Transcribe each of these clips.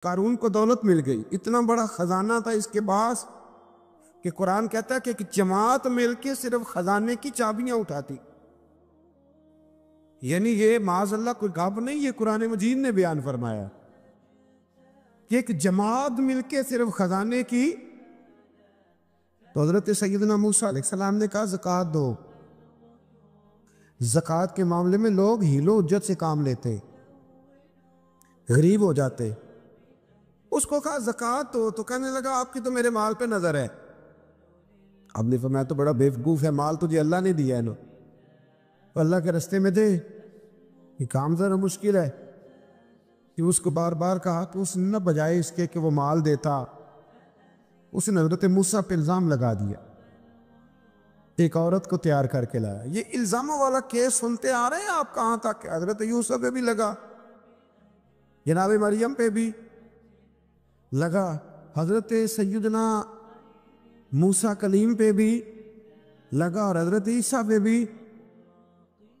قارون کو دولت مل گئی، اتنا بڑا خزانہ تھا اس کے پاس کہ قرآن کہتا ہے کہ ایک جماعت مل کے صرف خزانے کی چابیاں اٹھاتی. یعنی یہ معاذ اللہ کوئی گپ نہیں، یہ قرآن مجید نے بیان فرمایا کہ ایک جماعت مل کے صرف خزانے کی. تو حضرت سیدنا موسیٰ علیہ السلام نے کہا زکوٰۃ دو. زکوٰۃ کے معاملے میں لوگ حیل و حجت سے کام لیتے، غریب ہو جاتے. اس کو کہا زکوٰۃ دو تو کہنے لگا آپ کی تو میرے مال پہ نظر ہے. اب نے فرمایا تو بڑا بیوقوف ہے، مال تجھے اللہ نے دیا ہے نا، تو اللہ کے رستے میں دے. یہ کام ذرا مشکل ہے کہ اس کو بار بار کہا تو اس نے نہ بجائے اس کے کہ وہ مال دیتا، اس نے حضرت موسیٰ پہ الزام لگا دیا. ایک عورت کو تیار کر کے لایا. یہ الزاموں والا کیس سنتے آ رہے ہیں آپ کہاں تک؟ حضرت یوسف پہ بھی لگا، جناب مریم پہ بھی لگا، حضرت سیدنا موسیٰ کلیم پہ بھی لگا، اور حضرت عیسیٰ پہ بھی.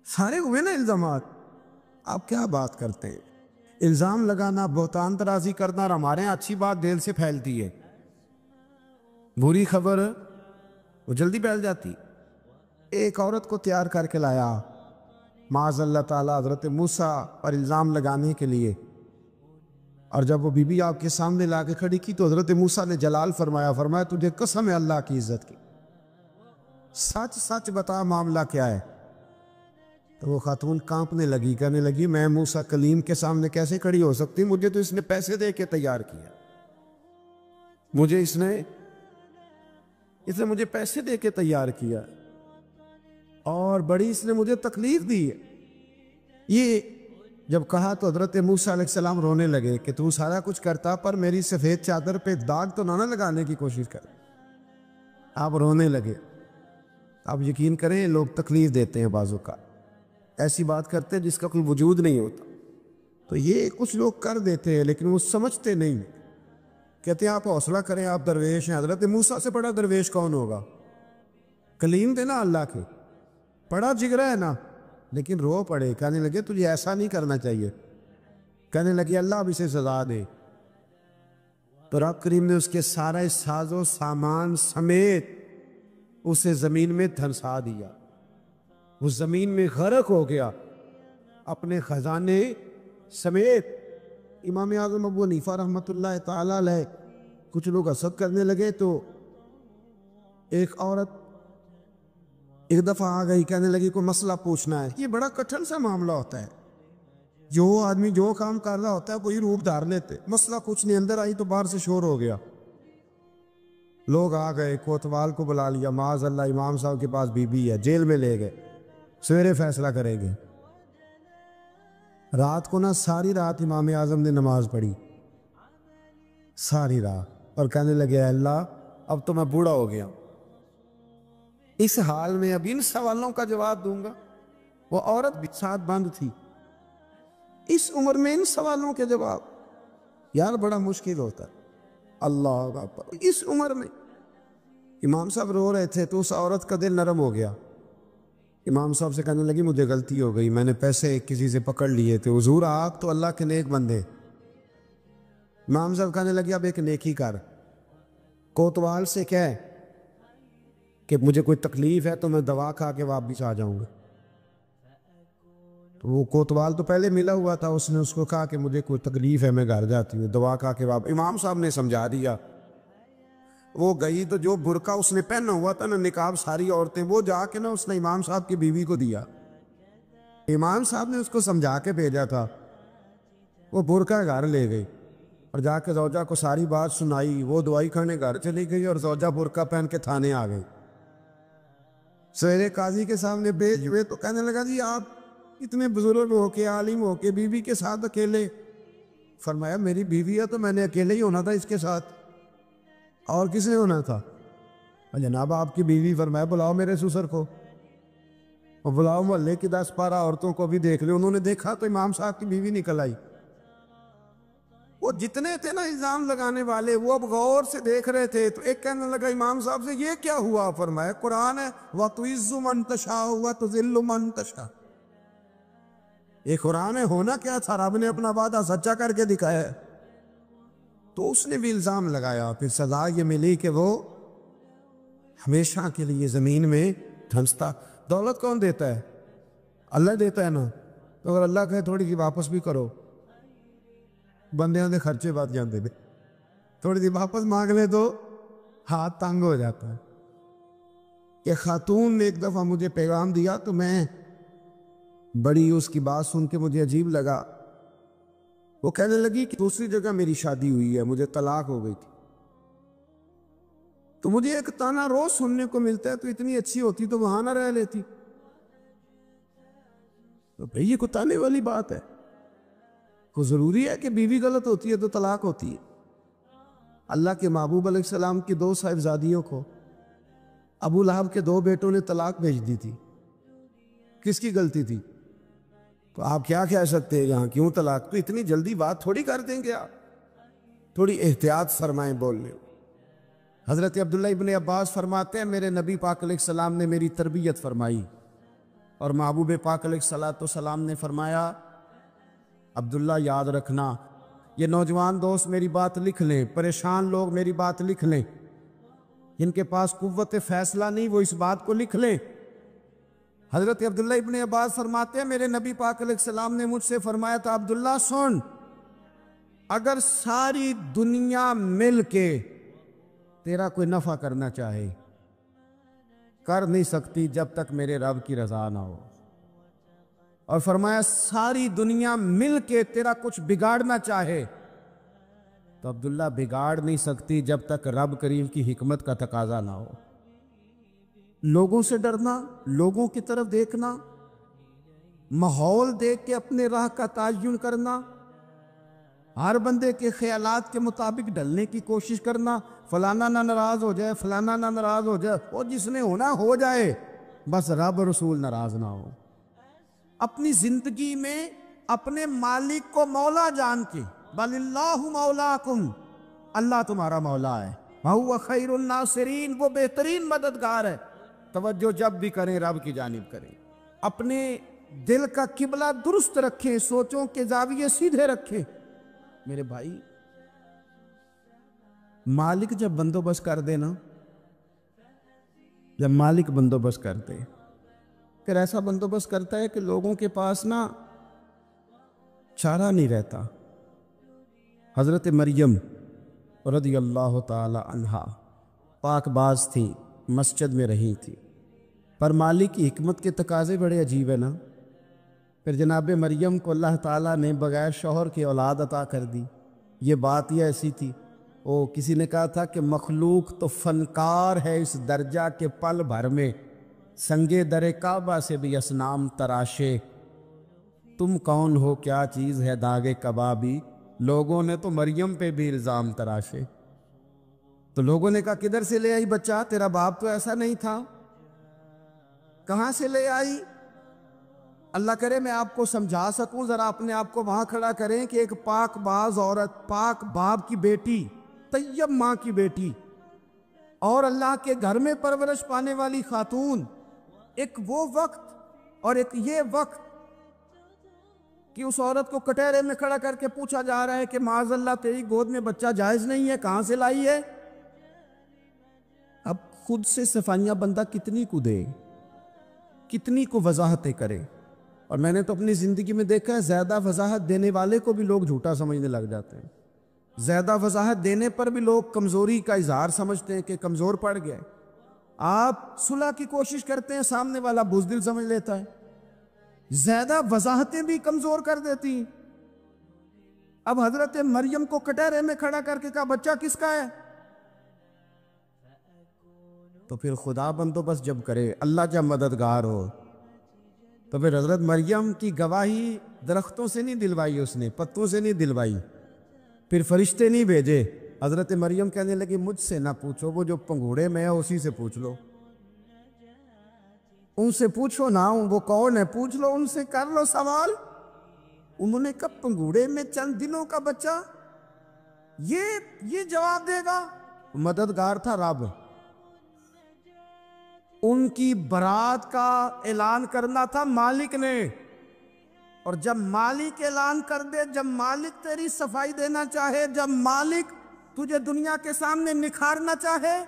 سارے ہوئے نا الزامات. آپ کیا بات کرتے ہیں؟ الزام لگانا، بہتان ترازی کرنا، اور ہمارے یہاں اچھی بات دل سے پھیلتی ہے، بری خبر وہ جلدی پھیل جاتی. ایک عورت کو تیار کر کے لایا معاذ اللہ تعالیٰ حضرت موسیٰ پر الزام لگانے کے لیے. اور جب وہ بی بی آپ کے سامنے لا کے کھڑی کی تو حضرت موسیٰ نے جلال فرمایا تجھے قسم ہے اللہ کی عزت کی، سچ سچ بتا معاملہ کیا ہے. تو وہ خاتون کانپنے لگی، کہنے لگی میں موسیٰ کلیم کے سامنے کیسے کھڑی ہو سکتی، مجھے تو اس نے پیسے دے کے تیار کیا، مجھے اس نے مجھے پیسے دے کے تیار کیا، اور بڑی اس نے مجھے تکلیف دی ہے. یہ جب کہا تو حضرت موسیٰ علیہ السلام رونے لگے کہ تو سارا کچھ کرتا پر میری سفید چادر پہ داغ تو نہ لگانے کی کوشش کر. آپ رونے لگے. آپ یقین کریں لوگ تکلیف دیتے ہیں بعضوں کا، ایسی بات کرتے ہیں جس کا کوئی وجود نہیں ہوتا. تو یہ کچھ لوگ کر دیتے ہیں لیکن وہ سمجھتے نہیں. کہتے ہیں آپ حوصلہ کریں، آپ درویش ہیں. حضرت موسیٰ سے بڑا درویش کون ہوگا؟ کلیم تھے نا اللہ کے، بڑا جگرا ہے نا. لیکن رو پڑے، کہنے لگے تجھے ایسا نہیں کرنا چاہیے. کہنے لگے اللہ اب اسے سزا دے. تو رب کریم نے اس کے سارے ساز و سامان سمیت اسے زمین میں دھنسا دیا. وہ زمین میں غرق ہو گیا اپنے خزانے سمیت. امام اعظم ابو حنیفہ رحمۃ اللہ تعالیٰ علیہ کچھ لوگ حسد کرنے لگے تو ایک عورت ایک دفعہ آ گئی، کہنے لگی کوئی مسئلہ پوچھنا ہے. یہ بڑا کٹھن سا معاملہ ہوتا ہے، جو آدمی جو کام کر رہا ہوتا ہے وہی روپ دھار لیتے. مسئلہ کچھ نہیں، اندر آئی تو باہر سے شور ہو گیا. لوگ آ گئے، کوتوال کو بلا لیا، معاذ اللہ امام صاحب کے پاس بی بی ہے، جیل میں لے گئے، سویرے فیصلہ کریں گے. رات کو نا ساری رات امام اعظم نے نماز پڑھی، ساری رات، اور کہنے لگے اللہ اب تو میں بوڑھا ہو گیا، اس حال میں اب ان سوالوں کا جواب دوں گا. وہ عورت بھی ساتھ بند تھی، اس عمر میں ان سوالوں کے جواب یار بڑا مشکل ہوتا ہے. اللہ اکبر. اس عمر میں امام صاحب رو رہے تھے تو اس عورت کا دل نرم ہو گیا. امام صاحب سے کہنے لگی مجھے غلطی ہو گئی، میں نے پیسے کسی سے پکڑ لیے تھے. حضور آپ تو اللہ کے نیک بندے. امام صاحب کہنے لگی اب ایک نیکی کر، کوتوال سے کہہ کہ مجھے کوئی تکلیف ہے تو میں دوا کھا کے واپس آ جاؤں گا. تو وہ کوتوال تو پہلے ملا ہوا تھا، اس نے اس کو کہا کہ مجھے کوئی تکلیف ہے میں گھر جاتی ہوں، دوا کھا کے واپس. امام صاحب نے سمجھا دیا. وہ گئی تو جو برقع اس نے پہنا ہوا تھا نا نقاب ساری عورتیں، وہ جا کے نا اس نے امام صاحب کی بیوی کو دیا. امام صاحب نے اس کو سمجھا کے بھیجا تھا. وہ برقع گھر لے گئی اور جا کے زوجہ کو ساری بات سنائی. وہ دوائی کھانے گھر چلی گئی اور زوجہ برقع پہن کے تھانے آ گئی. سویرے قاضی کے سامنے بھیج ہوئے تو کہنے لگا جی آپ اتنے بزرگ ہو کے عالم ہو کے بیوی کے ساتھ اکیلے. فرمایا میری بیوی ہے تو میں نے اکیلے ہی ہونا تھا اس کے ساتھ، اور کس نے ہونا تھا؟ جناب آپ کی بیوی. فرمایا بلاؤ میرے سسر کو، اور بلاؤ محلے کی 10-12 عورتوں کو بھی دیکھ لے. انہوں نے دیکھا تو امام صاحب کی بیوی نکل آئی. وہ جتنے تھے نا الزام لگانے والے وہ اب غور سے دیکھ رہے تھے. تو ایک کہنے لگا امام صاحب سے یہ کیا ہوا؟ فرمایا قرآن ہے وَتُعِزُّ مَن تَشَاءُ وَتُذِلُّ مَن تَشَاءُ. یہ قرآن ہے. ہونا کیا تھا؟ رب نے اپنا وعدہ سچا کر کے دکھایا ہے. تو اس نے بھی الزام لگایا، پھر سزا یہ ملی کہ وہ ہمیشہ کے لیے زمین میں دھنستا۔ دولت کون دیتا ہے؟ اللہ دیتا ہے نا، تو اگر اللہ کہے تھوڑی سی واپس بھی کرو، بندیاں دے خرچے بات جانتے تھے، تھوڑی سی واپس مانگ لے تو ہاتھ تنگ ہو جاتا ہے۔ کہ خاتون نے ایک دفعہ مجھے پیغام دیا تو میں بڑی اس کی بات سن کے مجھے عجیب لگا۔ وہ کہنے لگی کہ دوسری جگہ میری شادی ہوئی ہے، مجھے طلاق ہو گئی تھی، تو مجھے ایک تانا روز سننے کو ملتا ہے، تو اتنی اچھی ہوتی تو وہاں نہ رہ لیتی۔ تو بھئی یہ کوئی تانے والی بات ہے؟ کو ضروری ہے کہ بیوی غلط ہوتی ہے تو طلاق ہوتی ہے؟ اللہ کے محبوب علیہ السلام کی 2 صاحبزادیوں کو ابو لہب کے 2 بیٹوں نے طلاق بھیج دی تھی، کس کی غلطی تھی؟ تو آپ کیا کہہ سکتے ہیں یہاں کیوں طلاق؟ تو اتنی جلدی بات تھوڑی کر دیں گے آپ، تھوڑی احتیاط فرمائیں بولنے۔ حضرت عبداللہ ابن عباس فرماتے ہیں میرے نبی پاک علیہ السلام نے میری تربیت فرمائی، اور محبوب پاک علیہ السلام نے فرمایا عبداللہ یاد رکھنا، یہ نوجوان دوست میری بات لکھ لیں، پریشان لوگ میری بات لکھ لیں، جن کے پاس قوت فیصلہ نہیں وہ اس بات کو لکھ لیں۔ حضرت عبداللہ ابن عباس فرماتے ہیں میرے نبی پاک علیہ السلام نے مجھ سے فرمایا تھا عبداللہ سن، اگر ساری دنیا مل کے تیرا کوئی نفع کرنا چاہے کر نہیں سکتی جب تک میرے رب کی رضا نہ ہو، اور فرمایا ساری دنیا مل کے تیرا کچھ بگاڑنا چاہے تو عبداللہ بگاڑ نہیں سکتی جب تک رب کریم کی حکمت کا تقاضا نہ ہو۔ لوگوں سے ڈرنا، لوگوں کی طرف دیکھنا، ماحول دیکھ کے اپنے راہ کا تعین کرنا، ہر بندے کے خیالات کے مطابق ڈھلنے کی کوشش کرنا، فلانا نہ ناراض ہو جائے، فلانا نہ ناراض ہو جائے، وہ جس نے ہونا ہو جائے، بس رب رسول ناراض نہ ہو۔ اپنی زندگی میں اپنے مالک کو مولا جان کے، بل اللہ مولاکم، اللہ تمہارا مولا ہے، وَهُوَ خَيْرُ النَّاصِرِينَ، وہ بہترین مددگار ہے۔ توجہ جب بھی کریں رب کی جانب کریں، اپنے دل کا قبلہ درست رکھیں، سوچوں کے زاویے سیدھے رکھیں۔ میرے بھائی مالک جب بندوبست کر دے نا، جب مالک بندوبست کر دے پھر ایسا بندوبست کرتا ہے کہ لوگوں کے پاس نا چارہ نہیں رہتا۔ حضرت مریم رضی اللہ تعالی عنہا پاک باز تھی، مسجد میں رہی تھی، پر مالک کی حکمت کے تقاضے بڑے عجیب ہے نا۔ پھر جناب مریم کو اللہ تعالیٰ نے بغیر شوہر کی اولاد عطا کر دی۔ یہ بات ہی ایسی تھی، کسی نے کہا تھا کہ مخلوق تو فنکار ہے اس درجہ کے پل بھر میں سنگے در کعبہ سے بھی اصنام تراشے، تم کون ہو کیا چیز ہے داغے کبابی، لوگوں نے تو مریم پہ بھی الزام تراشے۔ تو لوگوں نے کہا کدھر سے لے آئی بچہ، تیرا باپ تو ایسا نہیں تھا، کہاں سے لے آئی؟ اللہ کرے میں آپ کو سمجھا سکوں، ذرا اپنے آپ کو وہاں کھڑا کریں کہ ایک پاک باز عورت، پاک باپ کی بیٹی، طیب ماں کی بیٹی، اور اللہ کے گھر میں پرورش پانے والی خاتون، ایک وہ وقت اور ایک یہ وقت کہ اس عورت کو کٹہرے میں کھڑا کر کے پوچھا جا رہا ہے کہ معاذ اللہ تیری گود میں بچہ جائز نہیں ہے، کہاں سے لائی ہے؟ اب خود سے صفائیاں بندہ کتنی کو دے، کتنی کو وضاحتیں کرے۔ اور میں نے تو اپنی زندگی میں دیکھا ہے زیادہ وضاحت دینے والے کو بھی لوگ جھوٹا سمجھنے لگ جاتے ہیں، زیادہ وضاحت دینے پر بھی لوگ کمزوری کا اظہار سمجھتے ہیں کہ کمزور پڑ گئے۔ آپ صلح کی کوشش کرتے ہیں، سامنے والا بزدل سمجھ لیتا ہے، زیادہ وضاحتیں بھی کمزور کر دیتی ہیں۔ اب حضرت مریم کو کٹہرے میں کھڑا کر کے کہا بچہ کس کا ہے؟ تو پھر خدا بندوبست جب کرے، اللہ جب مددگار ہو، تو پھر حضرت مریم کی گواہی درختوں سے نہیں دلوائی، اس نے پتوں سے نہیں دلوائی، پھر فرشتے نہیں بھیجے۔ حضرت مریم کہنے لگی مجھ سے نہ پوچھو، وہ جو پنگوڑے میں ہے اسی سے پوچھ لو، ان سے پوچھو نا، وہ کون ہے پوچھ لو، ان سے کر لو سوال۔ انہوں نے کہا پنگوڑے میں چند دنوں کا بچہ یہ جواب دے گا؟ مددگار تھا رب، ان کی برات کا اعلان کرنا تھا مالک نے، اور جب مالک اعلان کر دے، جب مالک تیری صفائی دینا چاہے، جب مالک تجھے دنیا کے سامنے نکھارنا چاہے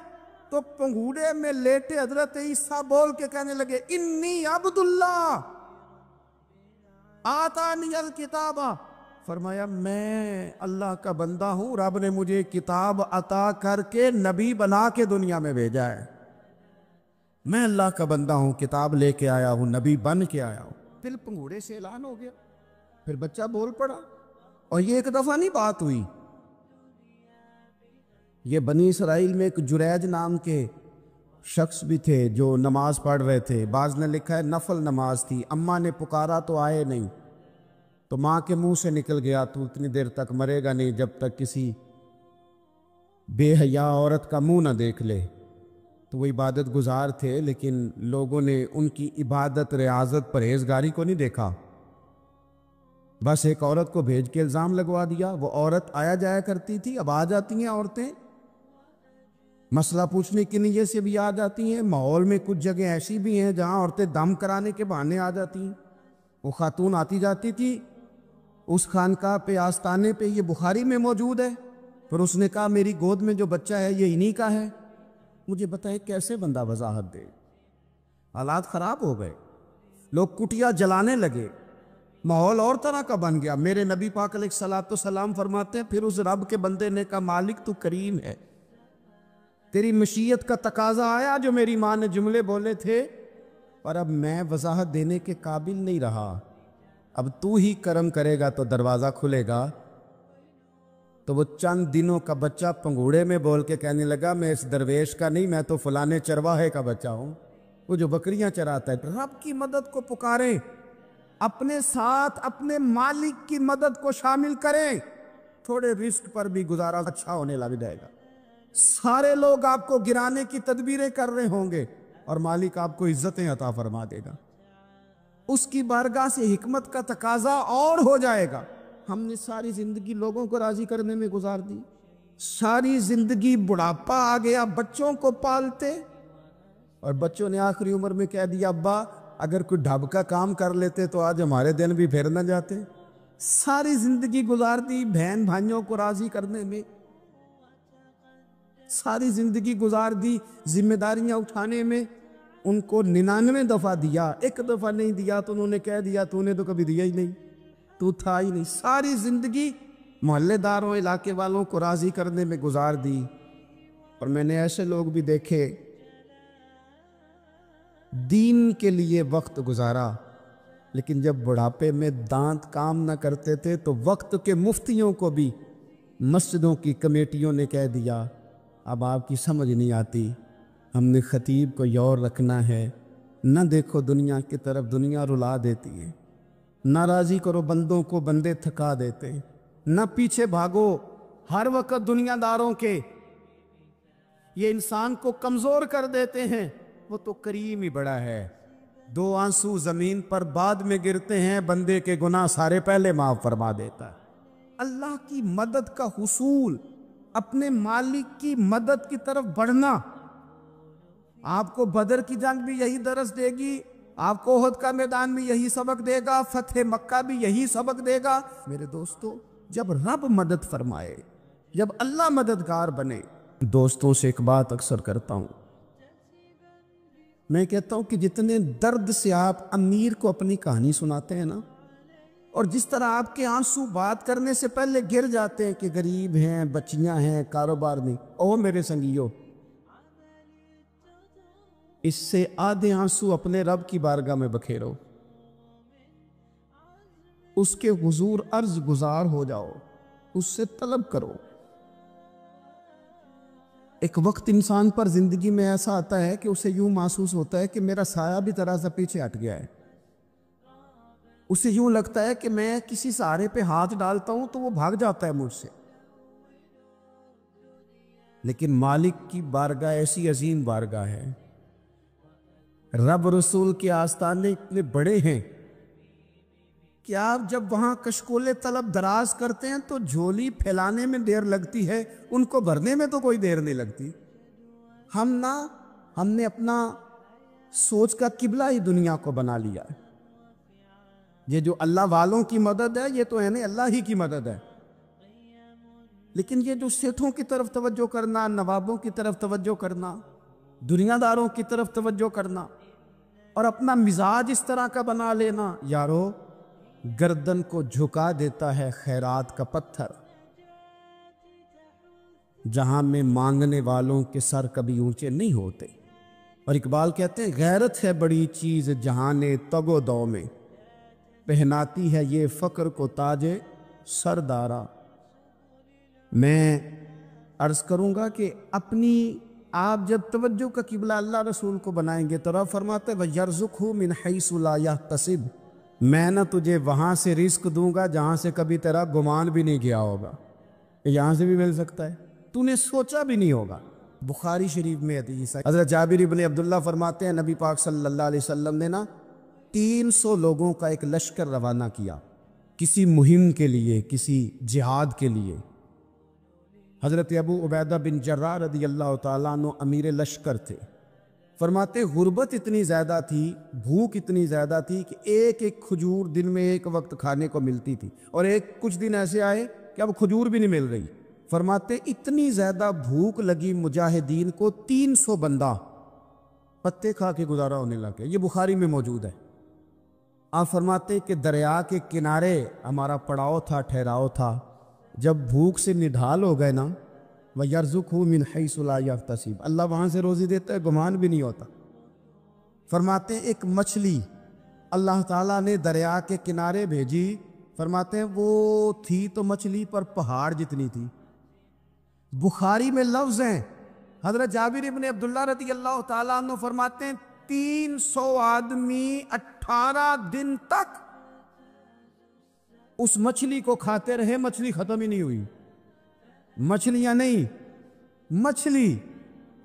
تو پنگوڑے میں لیٹے حضرت عیسیٰ بول کے کہنے لگے انی عبداللہ آتانی الکتاب، فرمایا میں اللہ کا بندہ ہوں، رب نے مجھے کتاب عطا کر کے نبی بنا کے دنیا میں بھیجا ہے، میں اللہ کا بندہ ہوں، کتاب لے کے آیا ہوں، نبی بن کے آیا ہوں۔ پھر پنگوڑے سے اعلان ہو گیا، پھر بچہ بول پڑا، اور یہ ایک دفعہ نہیں بات ہوئی۔ یہ بنی اسرائیل میں ایک جریج نام کے شخص بھی تھے جو نماز پڑھ رہے تھے، بعض نے لکھا ہے نفل نماز تھی، اماں نے پکارا تو آئے نہیں، تو ماں کے منہ سے نکل گیا تو اتنی دیر تک مرے گا نہیں جب تک کسی بے حیا عورت کا منہ نہ دیکھ لے۔ تو وہ عبادت گزار تھے، لیکن لوگوں نے ان کی عبادت، ریاضت، پرہیزگاری کو نہیں دیکھا، بس ایک عورت کو بھیج کے الزام لگوا دیا۔ وہ عورت آیا جایا کرتی تھی، اب آ جاتی ہیں عورتیں، مسئلہ پوچھنے کی نیت سے بھی آ جاتی ہیں۔ ماحول میں کچھ جگہ ایسی بھی ہیں جہاں عورتیں دم کرانے کے بہانے آ جاتی ہیں۔ وہ خاتون آتی جاتی تھی اس خانقاہ پہ، آستانے پہ، یہ بخاری میں موجود ہے، پھر اس نے کہا میری گود میں جو بچہ ہے یہ انہی کا ہے۔ مجھے بتائیں کیسے بندہ وضاحت دے؟ حالات خراب ہو گئے، لوگ کٹیا جلانے لگے، ماحول اور طرح کا بن گیا۔ میرے نبی پاک علیہ الصلوۃ والسلام فرماتے ہیں پھر اس رب کے بندے نے کہا مالک تو کریم ہے، تیری مشیت کا تقاضا آیا جو میری ماں نے جملے بولے تھے، اور اب میں وضاحت دینے کے قابل نہیں رہا، اب تو ہی کرم کرے گا تو دروازہ کھلے گا۔ تو وہ چند دنوں کا بچہ پنگوڑے میں بول کے کہنے لگا میں اس درویش کا نہیں، میں تو فلانے چرواہے کا بچہ ہوں، وہ جو بکریاں چراتا ہے۔ رب کی مدد کو پکاریں، اپنے ساتھ اپنے مالک کی مدد کو شامل کریں، تھوڑے رزق پر بھی گزارا اچھا ہونے لگ جائے گا۔ سارے لوگ آپ کو گرانے کی تدبیریں کر رہے ہوں گے اور مالک آپ کو عزتیں عطا فرما دے گا، اس کی بارگاہ سے حکمت کا تقاضا اور ہو جائے گا۔ ہم نے ساری زندگی لوگوں کو راضی کرنے میں گزار دی، ساری زندگی بڑھاپا آ گیا بچوں کو پالتے، اور بچوں نے آخری عمر میں کہہ دیا ابا اگر کوئی ڈھب کا کام کر لیتے تو آج ہمارے دن بھی پھر نہ جاتے۔ ساری زندگی گزار دی بہن بھائیوں کو راضی کرنے میں، ساری زندگی گزار دی ذمہ داریاں اٹھانے میں، ان کو 99 دفعہ دیا، ایک دفعہ نہیں دیا تو انہوں نے کہہ دیا تو نے تو کبھی دیا ہی نہیں، تو تھا ہی نہیں۔ ساری زندگی محلے داروں، علاقے والوں کو راضی کرنے میں گزار دی۔ اور میں نے ایسے لوگ بھی دیکھے دین کے لیے وقت گزارا، لیکن جب بڑھاپے میں دانت کام نہ کرتے تھے تو وقت کے مفتیوں کو بھی مسجدوں کی کمیٹیوں نے کہہ دیا اب آپ کی سمجھ نہیں آتی، ہم نے خطیب کو یور رکھنا ہے، نہ دیکھو دنیا کی طرف، دنیا رلا دیتی ہے، نہ راضی کرو بندوں کو، بندے تھکا دیتے ہیں، نہ پیچھے بھاگو ہر وقت دنیا داروں کے، یہ انسان کو کمزور کر دیتے ہیں۔ وہ تو کریم ہی بڑا ہے، 2 آنسو زمین پر بعد میں گرتے ہیں، بندے کے گناہ سارے پہلے معاف فرما دیتا ہے۔ اللہ کی مدد کا حصول، اپنے مالک کی مدد کی طرف بڑھنا، آپ کو بدر کی جنگ بھی یہی درس دے گی، آپ کو احد کا میدان بھی یہی سبق دے گا، فتح مکہ بھی یہی سبق دے گا۔ میرے دوستو جب رب مدد فرمائے، جب اللہ مددگار بنے، دوستوں سے ایک بات اکثر کرتا ہوں، میں کہتا ہوں کہ جتنے درد سے آپ امیر کو اپنی کہانی سناتے ہیں نا، اور جس طرح آپ کے آنسو بات کرنے سے پہلے گر جاتے ہیں کہ غریب ہیں، بچیاں ہیں، کاروبار نہیں، او میرے سنگیو، اس سے آدھے آنسو اپنے رب کی بارگاہ میں بکھیرو، اس کے حضور عرض گزار ہو جاؤ، اس سے طلب کرو۔ ایک وقت انسان پر زندگی میں ایسا آتا ہے کہ اسے یوں محسوس ہوتا ہے کہ میرا سایہ بھی ذرا سا پیچھے ہٹ گیا ہے، اسے یوں لگتا ہے کہ میں کسی سہارے پہ ہاتھ ڈالتا ہوں تو وہ بھاگ جاتا ہے مجھ سے، لیکن مالک کی بارگاہ ایسی عظیم بارگاہ ہے، رب رسول کے آستانے اتنے بڑے ہیں کہ آپ جب وہاں کشکول طلب دراز کرتے ہیں تو جھولی پھیلانے میں دیر لگتی ہے، ان کو بھرنے میں تو کوئی دیر نہیں لگتی۔ ہم نے اپنا سوچ کا قبلہ ہی دنیا کو بنا لیا ہے، یہ جو اللہ والوں کی مدد ہے یہ تو ہے نہیں، اللہ ہی کی مدد ہے۔ لیکن یہ جو سیٹھوں کی طرف توجہ کرنا، نوابوں کی طرف توجہ کرنا، دنیا داروں کی طرف توجہ کرنا اور اپنا مزاج اس طرح کا بنا لینا، یارو گردن کو جھکا دیتا ہے خیرات کا پتھر، جہاں میں مانگنے والوں کے سر کبھی اونچے نہیں ہوتے۔ اور اقبال کہتے ہیں غیرت ہے بڑی چیز جہان تگ و دو میں، پہناتی ہے یہ فقر کو تاج سردارا۔ میں عرض کروں گا کہ اپنی آپ جب توجہ کا قبلہ اللہ رسول کو بنائیں گے تو رب فرماتے وَيَرْزُقْهُ مِنْ حَيْثُ لَا يَحْتَسِبُ، میں نہ تجھے وہاں سے رزق دوں گا جہاں سے کبھی تیرا گمان بھی نہیں گیا ہوگا، یہاں سے بھی مل سکتا ہے، تو نے سوچا بھی نہیں ہوگا۔ بخاری شریف میں حدیث ہے، حضرت جابر بن عبداللہ فرماتے ہیں نبی پاک صلی اللہ علیہ وسلم نے نا 300 لوگوں کا ایک لشکر روانہ کیا کسی مہم کے لیے، کسی جہاد کے لیے۔ حضرت ابو عبیدہ بن جراح رضی اللہ تعالیٰ عنہ امیر لشکر تھے۔ فرماتے غربت اتنی زیادہ تھی، بھوک اتنی زیادہ تھی کہ ایک ایک کھجور دن میں ایک وقت کھانے کو ملتی تھی، اور کچھ دن ایسے آئے کہ اب کھجور بھی نہیں مل رہی۔ فرماتے اتنی زیادہ بھوک لگی مجاہدین کو 300 بندہ پتے کھا کے گزارا ہونے لگے، یہ بخاری میں موجود ہے۔ آپ فرماتے کہ دریا کے کنارے ہمارا پڑاؤ تھا، ٹھہراؤ تھا، جب بھوک سے نڈھال ہو گئے نا وَيَرْزُقْهُ مِنْ حَيْثُ لَا يَحْتَسِبُ، اللہ وہاں سے روزی دیتا ہے، گمان بھی نہیں ہوتا۔ فرماتے ہیں ایک مچھلی اللہ تعالیٰ نے دریا کے کنارے بھیجی، فرماتے ہیں وہ تھی تو مچھلی پر پہاڑ جتنی تھی۔ بخاری میں لفظ ہیں، حضرت جابر بن عبداللہ رضی اللہ تعالیٰ عنہ فرماتے ہیں 300 آدمی 18 دن تک اس مچھلی کو کھاتے رہے، مچھلی ختم ہی نہیں ہوئی۔ مچھلیاں نہیں، مچھلی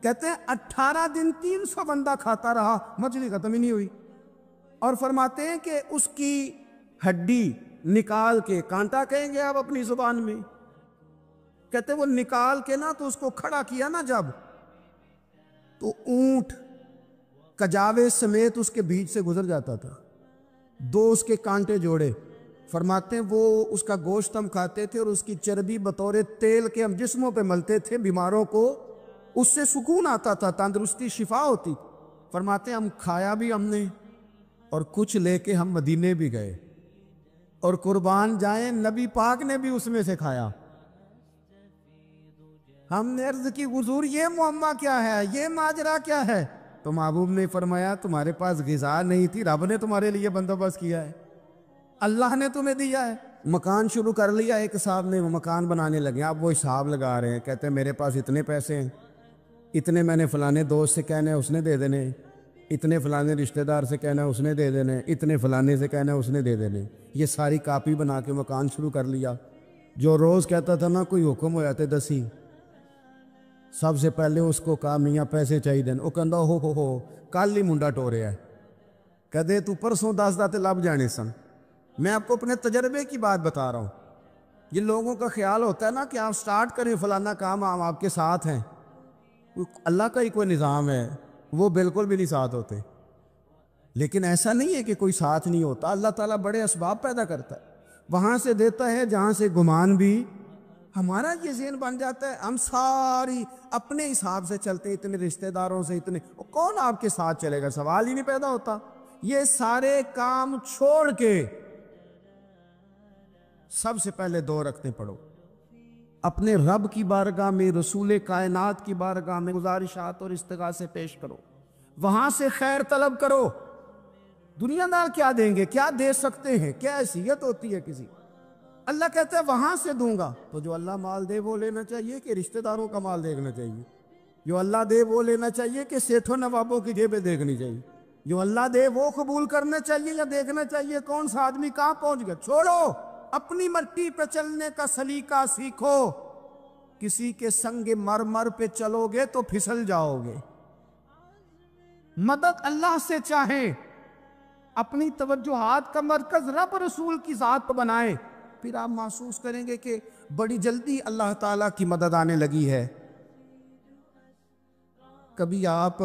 کہتے ہیں 18 دن 300 بندہ کھاتا رہا، مچھلی ختم ہی نہیں ہوئی۔ اور فرماتے ہیں کہ اس کی ہڈی نکال کے، کانٹا کہیں گے آپ اپنی زبان میں، کہتے ہیں وہ نکال کے نا تو اس کو کھڑا کیا نا جب، تو اونٹ کجاوے سمیت اس کے بیچ سے گزر جاتا تھا، 2 اس کے کانٹے جوڑے۔ فرماتے ہیں وہ اس کا گوشت ہم کھاتے تھے اور اس کی چربی بطور تیل کے ہم جسموں پہ ملتے تھے، بیماروں کو اس سے سکون آتا تھا، تندرستی شفا ہوتی۔ فرماتے ہیں ہم کھایا بھی ہم نے، اور کچھ لے کے ہم مدینے بھی گئے، اور قربان جائیں نبی پاک نے بھی اس میں سے کھایا۔ ہم نے عرض کی حضور یہ معاملہ کیا ہے، یہ ماجرا کیا ہے؟ تو محبوب نے فرمایا تمہارے پاس غذا نہیں تھی، رب نے تمہارے لیے بندوبست کیا ہے، اللہ نے تمہیں دیا ہے۔ مکان شروع کر لیا ایک صاحب نے، وہ مکان بنانے لگے، آپ وہ حساب لگا رہے ہیں، کہتے ہیں میرے پاس اتنے پیسے ہیں، اتنے میں نے فلانے دوست سے کہنا ہے اس نے دے دینے، اتنے فلانے رشتہ دار سے کہنا ہے اس نے دے دینے، اتنے فلانے سے کہنا ہے اس نے دے دینے۔ یہ ساری کاپی بنا کے مکان شروع کر لیا۔ جو روز کہتا تھا نا کوئی حکم ہو جاتے دسی، سب سے پہلے اس کو کہا میاں پیسے چاہیے دین، وہ کہندا ہو کل ہی منڈا ٹوریا ہے، کہدے تو پرسوں 10 داتے لب جانے سن۔ میں آپ کو اپنے تجربے کی بات بتا رہا ہوں۔ یہ لوگوں کا خیال ہوتا ہے نا کہ آپ سٹارٹ کریں فلانا کام، ہم آپ کے ساتھ ہیں، اللہ کا ہی کوئی نظام ہے، وہ بالکل بھی نہیں ساتھ ہوتے۔ لیکن ایسا نہیں ہے کہ کوئی ساتھ نہیں ہوتا، اللہ تعالیٰ بڑے اسباب پیدا کرتا ہے، وہاں سے دیتا ہے جہاں سے گمان بھی۔ ہمارا یہ ذہن بن جاتا ہے ہم ساری اپنے حساب سے چلتے، اتنے رشتہ داروں سے، اتنے کون آپ کے ساتھ چلے گا، سوال ہی نہیں پیدا ہوتا۔ یہ سارے کام چھوڑ کے سب سے پہلے 2 رکعتیں پڑھو، اپنے رب کی بارگاہ میں، رسول کائنات کی بارگاہ میں گزارشات اور استغاثے پیش کرو، وہاں سے خیر طلب کرو۔ دنیا دار کیا دیں گے، کیا دے سکتے ہیں، کیا حیثیت ہوتی ہے کسی؟ اللہ کہتا ہے وہاں سے دوں گا۔ تو جو اللہ مال دے وہ لینا چاہیے کہ رشتہ داروں کا مال دیکھنا چاہیے؟ جو اللہ دے وہ لینا چاہیے کہ سیٹھوں نوابوں کی جیبیں دیکھنی چاہیے؟ جو اللہ دے وہ قبول کرنا چاہیے یا دیکھنا چاہیے کون سا آدمی کہاں پہنچ گیا؟ چھوڑو، اپنی مٹی پہ چلنے کا سلیقہ سیکھو۔ کسی کے سنگ مرمر پہ چلو گے تو پھسل جاؤ گے۔ مدد اللہ سے چاہیں، اپنی توجہات کا مرکز رب رسول کی ذات پر بنائیں، پھر آپ محسوس کریں گے کہ بڑی جلدی اللہ تعالیٰ کی مدد آنے لگی ہے۔ کبھی آپ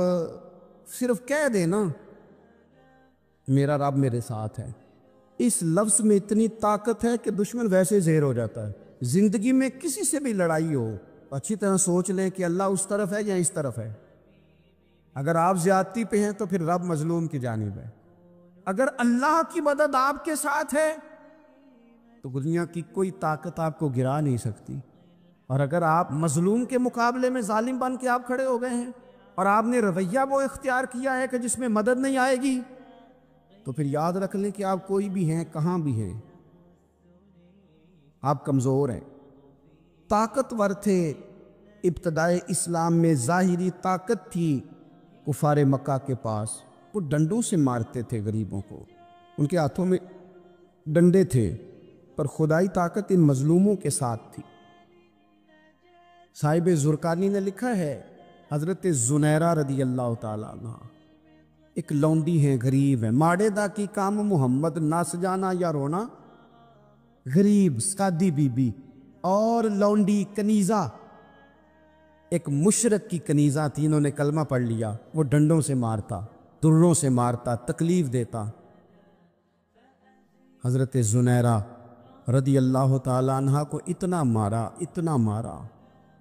صرف کہہ دیں نا میرا رب میرے ساتھ ہے، اس لفظ میں اتنی طاقت ہے کہ دشمن ویسے زہر ہو جاتا ہے، زندگی میں کسی سے بھی لڑائی ہو اچھی طرح سوچ لیں کہ اللہ اس طرف ہے یا اس طرف ہے۔ اگر آپ زیادتی پہ ہیں تو پھر رب مظلوم کی جانب ہے۔ اگر اللہ کی مدد آپ کے ساتھ ہے تو دنیا کی کوئی طاقت آپ کو گرا نہیں سکتی، اور اگر آپ مظلوم کے مقابلے میں ظالم بن کے آپ کھڑے ہو گئے ہیں اور آپ نے رویہ وہ اختیار کیا ہے کہ جس میں مدد نہیں آئے گی، تو پھر یاد رکھ لیں کہ آپ کوئی بھی ہیں، کہاں بھی ہیں، آپ کمزور ہیں۔ طاقتور تھے ابتدائے اسلام میں، ظاہری طاقت تھی کفار مکہ کے پاس، وہ ڈنڈوں سے مارتے تھے غریبوں کو، ان کے ہاتھوں میں ڈنڈے تھے، پر خدائی طاقت ان مظلوموں کے ساتھ تھی۔ صاحب زرقانی نے لکھا ہے، حضرت زنیرہ رضی اللہ تعالیٰ عنہ ایک لونڈی ہے، غریب ہے، ماڑے دا کی کام محمد نس جانا یا رونا، غریب سادی بی بی اور لونڈی کنیزہ، ایک مشرک کی کنیزہ تھی، انہوں نے کلمہ پڑھ لیا، وہ ڈنڈوں سے مارتا، دروں سے مارتا، تکلیف دیتا۔ حضرت زنیرہ رضی اللہ تعالیٰ عنہ کو اتنا مارا، اتنا مارا۔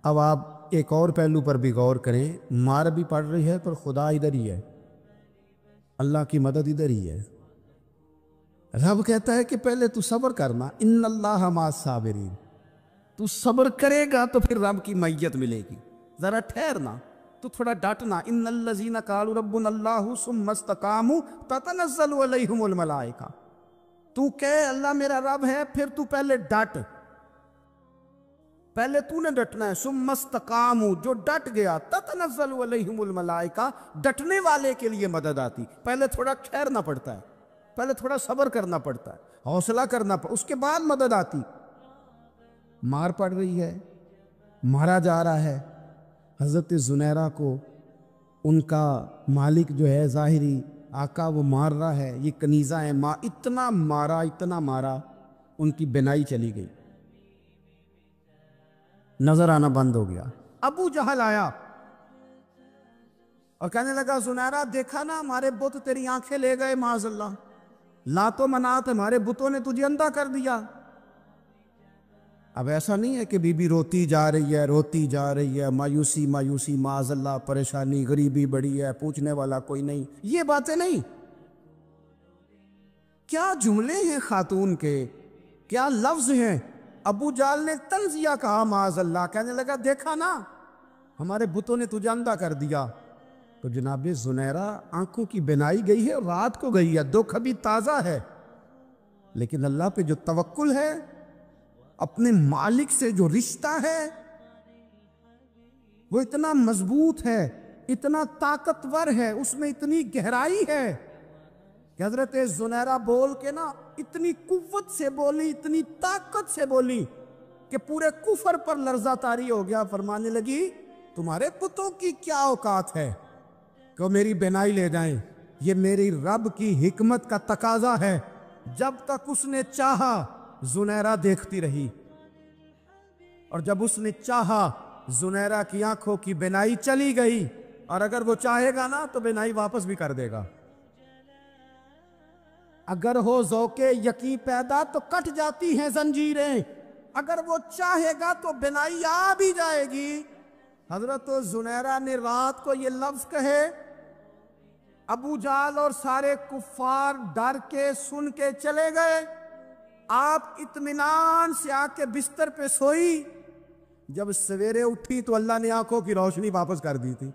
اب آپ ایک اور پہلو پر بھی غور کریں، مار بھی پڑ رہی ہے پر خدا ادھر ہی ہے، اللہ کی مدد ادھر ہی ہے۔ رب کہتا ہے کہ پہلے تو صبر کرنا، ان اللہ مع الصابرین، تو صبر کرے گا تو پھر رب کی معیت ملے گی، ذرا ٹھہرنا، تو تھوڑا ڈٹنا۔ ان الذین قالوا ربنا اللہ ثم استقاموا تتنزل علیہم الملائکہ، تو کہے اللہ میرا رب ہے، پھر تو پہلے ڈٹ، پہلے تو نے ڈٹنا ہے۔ ثم استقاموا، جو ڈٹ گیا، تتنزل علیہم الملائکہ، ڈٹنے والے کے لیے مدد آتی، پہلے تھوڑا ٹھہرنا پڑتا ہے، پہلے تھوڑا صبر کرنا پڑتا ہے، حوصلہ کرنا پڑتا، اس کے بعد مدد آتی۔ مار پڑ رہی ہے، مارا جا رہا ہے، حضرت زنیرہ کو ان کا مالک جو ہے ظاہری آقا وہ مار رہا ہے، یہ کنیزہ ہے، اتنا مارا، اتنا مارا، ان کی بینائی چلی گئی، نظر آنا بند ہو گیا۔ ابو جہل آیا اور کہنے لگا زنیرہ دیکھا نا ہمارے بت تیری آنکھیں لے گئے، معاذ اللہ، لات و منات ہمارے بتوں نے تجھے اندھا کر دیا۔ اب ایسا نہیں ہے کہ بی بی روتی جا رہی ہے، روتی جا رہی ہے، مایوسی مایوسی، معاذ اللہ، پریشانی، غریبی بڑی ہے، پوچھنے والا کوئی نہیں، یہ باتیں نہیں۔ کیا جملے ہیں خاتون کے، کیا لفظ ہیں۔ ابو جال نے تنزیہ کہا، معاذ اللہ، کہنے لگا دیکھا نا ہمارے بتوں نے تجھے اندھا کر دیا۔ تو جناب زنیرہ آنکھوں کی بینائی گئی ہے، رات کو گئی ہے، دکھ ابھی تازہ ہے، لیکن اللہ پہ جو توکل ہے، اپنے مالک سے جو رشتہ ہے وہ اتنا مضبوط ہے، اتنا طاقتور ہے، اس میں اتنی گہرائی ہے کہ حضرت زنیرہ بول کے نا اتنی قوت سے بولی، اتنی طاقت سے بولی کہ پورے کفر پر لرزہ طاری ہو گیا۔ فرمانے لگی تمہارے بتوں کی کیا اوقات ہے کہ وہ میری بینائی لے جائیں، یہ میری رب کی حکمت کا تقاضا ہے۔ جب تک اس نے چاہا زنیرہ دیکھتی رہی، اور جب اس نے چاہا زنیرہ کی آنکھوں کی بینائی چلی گئی، اور اگر وہ چاہے گا نا تو بینائی واپس بھی کر دے گا۔ اگر ہو ذوق یقین پیدا تو کٹ جاتی ہیں زنجیریں، اگر وہ چاہے گا تو بینائی آ بھی جائے گی۔ حضرت زنیرہ نے رات کو یہ لفظ کہے، ابو جال اور سارے کفار ڈر کے سن کے چلے گئے، آپ اطمینان سے آ کے بستر پہ سوئی۔ جب سویرے اٹھی تو اللہ نے آنکھوں کی روشنی واپس کر دی تھی۔